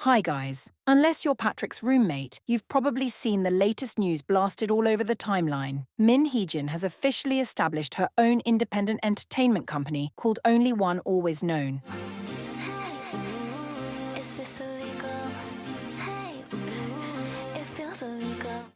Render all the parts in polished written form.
Hi guys. Unless you're Patrick's roommate, you've probably seen the latest news blasted all over the timeline. Heejin has officially established her own independent entertainment company called Only One Always Known.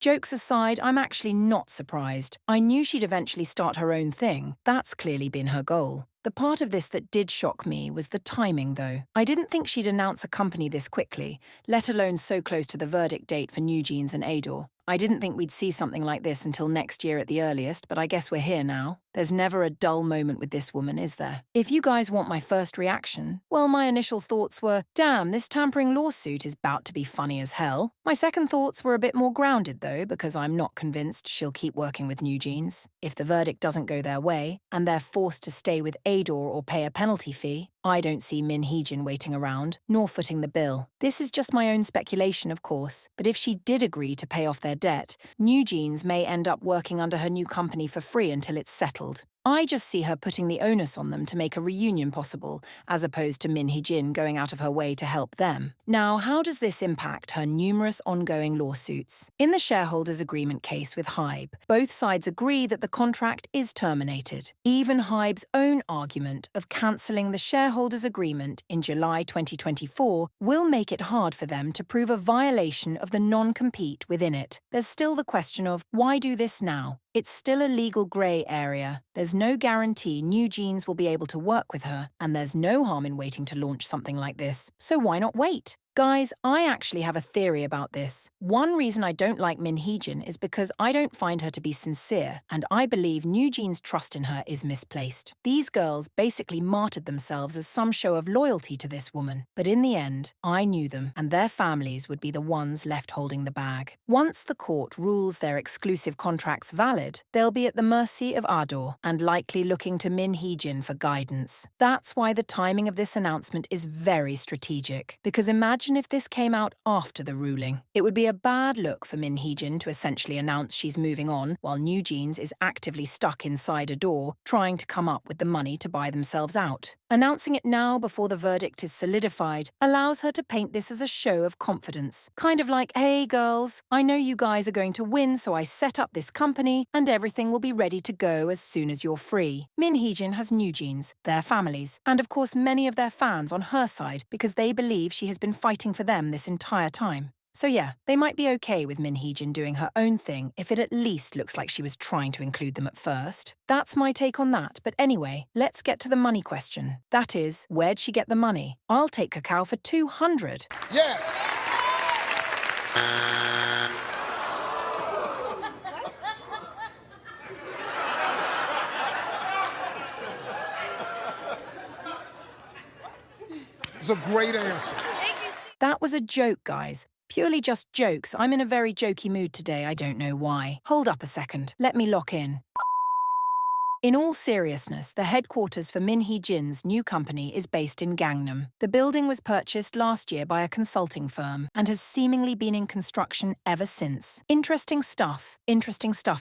Jokes aside, I'm actually not surprised. I knew she'd eventually start her own thing. That's clearly been her goal. The part of this that did shock me was the timing, though. I didn't think she'd announce a company this quickly, let alone so close to the verdict date for NewJeans and ADOR. I didn't think we'd see something like this until next year at the earliest, but I guess we're here now. There's never a dull moment with this woman, is there? If you guys want my first reaction, well, my initial thoughts were, damn, this tampering lawsuit is about to be funny as hell. My second thoughts were a bit more grounded, though, because I'm not convinced she'll keep working with NewJeans. If the verdict doesn't go their way, and they're forced to stay with ADOR or pay a penalty fee, I don't see Heejin waiting around, nor footing the bill. This is just my own speculation, of course, but if she did agree to pay off their debt, NewJeans may end up working under her new company for free until it's settled. I just see her putting the onus on them to make a reunion possible, as opposed to Heejin going out of her way to help them. Now, how does this impact her numerous ongoing lawsuits? In the shareholders' agreement case with HYBE, both sides agree that the contract is terminated. Even HYBE's own argument of cancelling the shareholders' agreement in July 2024 will make it hard for them to prove a violation of the non-compete within it. There's still the question of, why do this now? It's still a legal grey area. There's no guarantee NewJeans will be able to work with her, and there's no harm in waiting to launch something like this. So why not wait? Guys, I actually have a theory about this. One reason I don't like Heejin is because I don't find her to be sincere, and I believe NewJeans' trust in her is misplaced. These girls basically martyred themselves as some show of loyalty to this woman, but in the end, I knew them, and their families would be the ones left holding the bag. Once the court rules their exclusive contracts valid, they'll be at the mercy of ADOR, and likely looking to Heejin for guidance. That's why the timing of this announcement is very strategic, because imagine if this came out after the ruling. It would be a bad look for Heejin to essentially announce she's moving on while NewJeans is actively stuck inside ADOR, trying to come up with the money to buy themselves out. Announcing it now before the verdict is solidified allows her to paint this as a show of confidence. Kind of like, hey girls, I know you guys are going to win, so I set up this company and everything will be ready to go as soon as you're free. Heejin has NewJeans, their families, and of course many of their fans on her side because they believe she has been fighting for them this entire time. So yeah, they might be okay with Heejin doing her own thing if it at least looks like she was trying to include them at first. That's my take on that, but anyway, let's get to the money question. That is, where'd she get the money? I'll take Cacao for 200. Yes! It's a great answer. That was a joke, guys. Purely just jokes. I'm in a very jokey mood today, I don't know why. Hold up a second. Let me lock in. In all seriousness, the headquarters for Heejin's new company is based in Gangnam. The building was purchased last year by a consulting firm and has seemingly been in construction ever since. Interesting stuff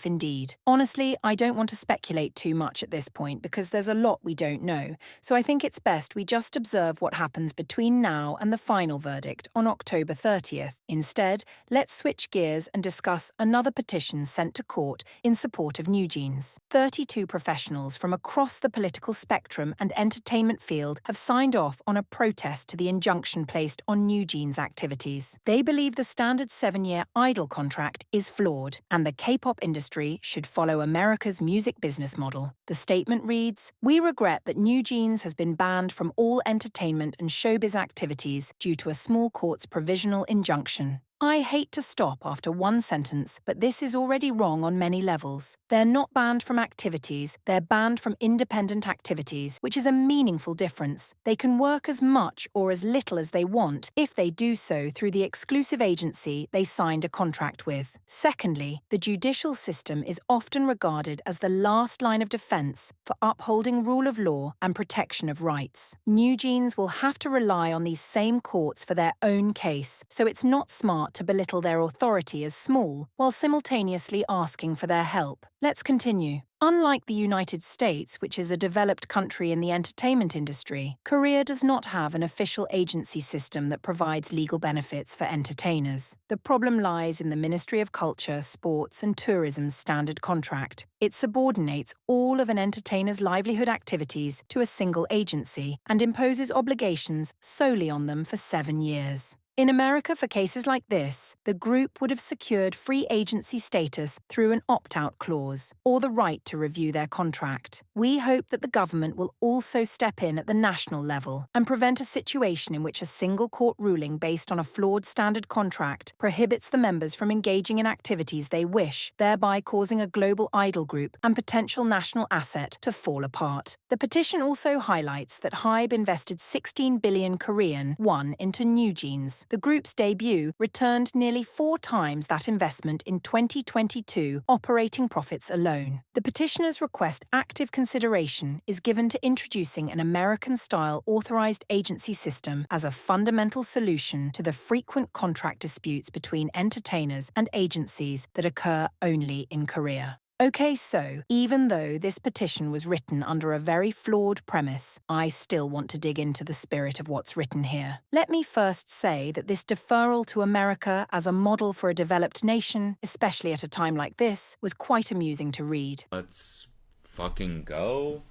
indeed. Honestly, I don't want to speculate too much at this point because there's a lot we don't know, so I think it's best we just observe what happens between now and the final verdict on October 30th. Instead, let's switch gears and discuss another petition sent to court in support of NewJeans. 32 professionals from across the political spectrum and entertainment field have signed off on a protest to the injunction placed on NewJeans' activities. They believe the standard 7-year idol contract is flawed, and the K-pop industry should follow America's music business model. The statement reads, "We regret that NewJeans has been banned from all entertainment and showbiz activities due to a small court's provisional injunction." I hate to stop after one sentence, but this is already wrong on many levels. They're not banned from activities, they're banned from independent activities, which is a meaningful difference. They can work as much or as little as they want if they do so through the exclusive agency they signed a contract with. Secondly, the judicial system is often regarded as the last line of defense for upholding rule of law and protection of rights. NewJeans will have to rely on these same courts for their own case, so it's not smart start to belittle their authority as small, while simultaneously asking for their help. Let's continue. Unlike the United States, which is a developed country in the entertainment industry, Korea does not have an official agency system that provides legal benefits for entertainers. The problem lies in the Ministry of Culture, Sports and Tourism's standard contract. It subordinates all of an entertainer's livelihood activities to a single agency and imposes obligations solely on them for 7 years. In America, for cases like this, the group would have secured free agency status through an opt-out clause, or the right to review their contract. We hope that the government will also step in at the national level and prevent a situation in which a single court ruling based on a flawed standard contract prohibits the members from engaging in activities they wish, thereby causing a global idol group and potential national asset to fall apart. The petition also highlights that HYBE invested 16 billion Korean won into NewJeans. The group's debut returned nearly 4 times that investment in 2022 operating profits alone. The petitioner's request active consideration is given to introducing an American-style authorized agency system as a fundamental solution to the frequent contract disputes between entertainers and agencies that occur only in Korea. Okay, so, even though this petition was written under a very flawed premise, I still want to dig into the spirit of what's written here. Let me first say that this deferral to America as a model for a developed nation, especially at a time like this, was quite amusing to read. Let's fucking go.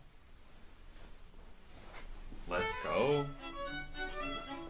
Let's go.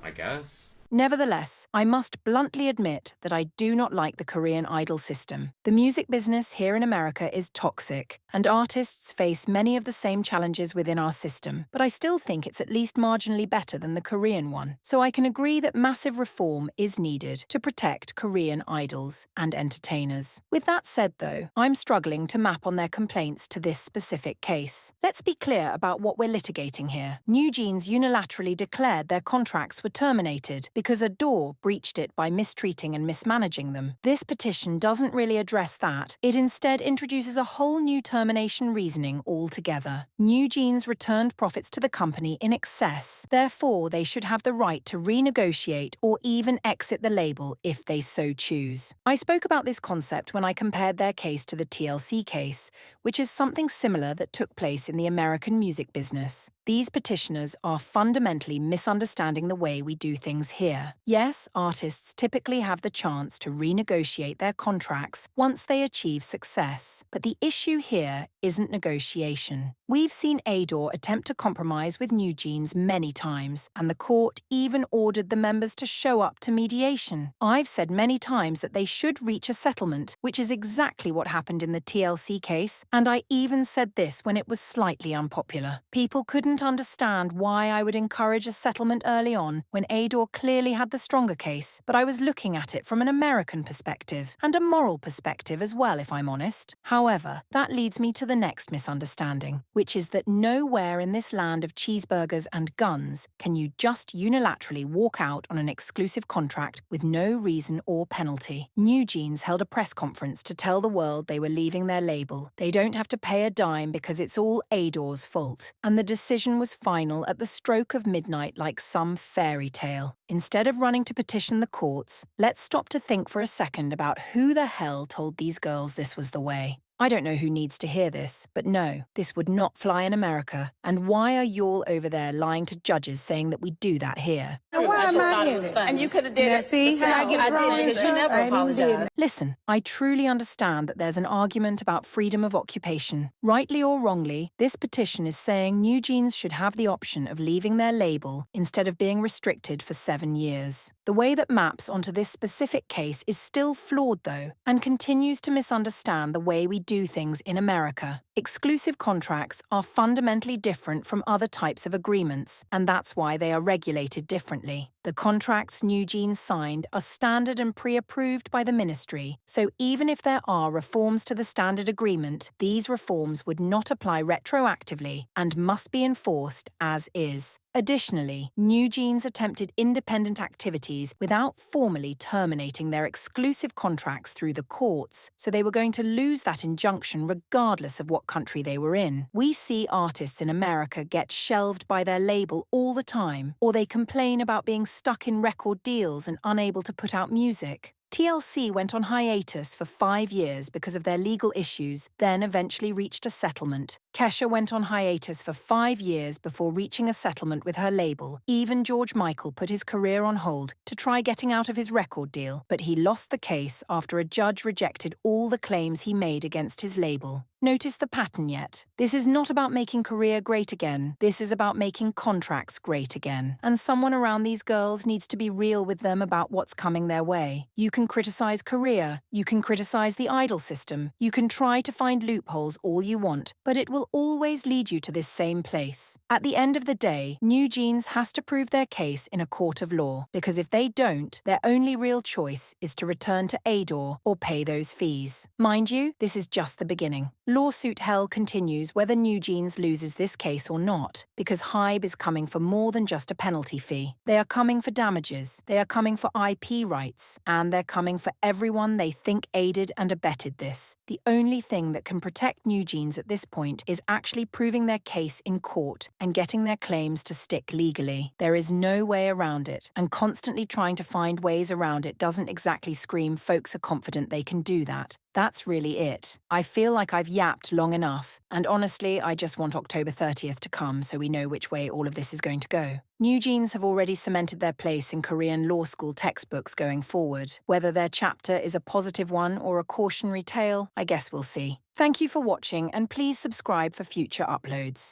I guess. Nevertheless, I must bluntly admit that I do not like the Korean idol system. The music business here in America is toxic, and artists face many of the same challenges within our system, but I still think it's at least marginally better than the Korean one. So I can agree that massive reform is needed to protect Korean idols and entertainers. With that said, though, I'm struggling to map on their complaints to this specific case. Let's be clear about what we're litigating here. NewJeans unilaterally declared their contracts were terminated because ADOR breached it by mistreating and mismanaging them. This petition doesn't really address that. It instead introduces a whole new termination reasoning altogether. NewJeans returned profits to the company in excess. Therefore, they should have the right to renegotiate or even exit the label if they so choose. I spoke about this concept when I compared their case to the TLC case, which is something similar that took place in the American music business. These petitioners are fundamentally misunderstanding the way we do things here. Yes, artists typically have the chance to renegotiate their contracts once they achieve success, but the issue here isn't negotiation. We've seen ADOR attempt to compromise with NewJeans many times, and the court even ordered the members to show up to mediation. I've said many times that they should reach a settlement, which is exactly what happened in the TLC case, and I even said this when it was slightly unpopular. People couldn't understand why I would encourage a settlement early on when ADOR clearly had the stronger case, but I was looking at it from an American perspective, and a moral perspective as well, if I'm honest. However, that leads me to the next misunderstanding, which is that nowhere in this land of cheeseburgers and guns can you just unilaterally walk out on an exclusive contract with no reason or penalty. NewJeans held a press conference to tell the world they were leaving their label. They don't have to pay a dime because it's all ADOR's fault, and the decision was final at the stroke of midnight like some fairy tale. Instead of running to petition the courts, let's stop to think for a second about who the hell told these girls this was the way. I don't know who needs to hear this, but no, this would not fly in America. And why are y'all over there lying to judges saying that we do that here? Why am I in it? And you could have did it. See how I get wrong because you never apologized. Listen, I truly understand that there's an argument about freedom of occupation. Rightly or wrongly, this petition is saying NewJeans should have the option of leaving their label instead of being restricted for 7 years. The way that maps onto this specific case is still flawed, though, and continues to misunderstand the way we do things in America. Exclusive contracts are fundamentally different from other types of agreements, and that's why they are regulated differently. The contracts NewJeans signed are standard and pre-approved by the ministry, so even if there are reforms to the standard agreement, these reforms would not apply retroactively and must be enforced as is. Additionally, NewJeans attempted independent activities without formally terminating their exclusive contracts through the courts, so they were going to lose that injunction regardless of what country they were in. We see artists in America get shelved by their label all the time, or they complain about being stuck in record deals and unable to put out music. TLC went on hiatus for 5 years because of their legal issues, then eventually reached a settlement. Kesha went on hiatus for 5 years before reaching a settlement with her label. Even George Michael put his career on hold to try getting out of his record deal, but he lost the case after a judge rejected all the claims he made against his label. Notice the pattern yet? This is not about making career great again. This is about making contracts great again. And someone around these girls needs to be real with them about what's coming their way. You can criticize career, you can criticize the idol system, you can try to find loopholes all you want, but it will always lead you to this same place. At the end of the day, NewJeans has to prove their case in a court of law, because if they don't, their only real choice is to return to ADOR or pay those fees. Mind you, this is just the beginning. Lawsuit hell continues whether NewJeans loses this case or not, because HYBE is coming for more than just a penalty fee. They are coming for damages, they are coming for IP rights, and they're coming for everyone they think aided and abetted this. The only thing that can protect NewJeans at this point is actually proving their case in court and getting their claims to stick legally. There is no way around it, and constantly trying to find ways around it doesn't exactly scream folks are confident they can do that. That's really it. I feel like I've yapped long enough, and honestly, I just want October 30th to come so we know which way all of this is going to go. NewJeans have already cemented their place in Korean law school textbooks going forward. Whether their chapter is a positive one or a cautionary tale, I guess we'll see. Thank you for watching, and please subscribe for future uploads.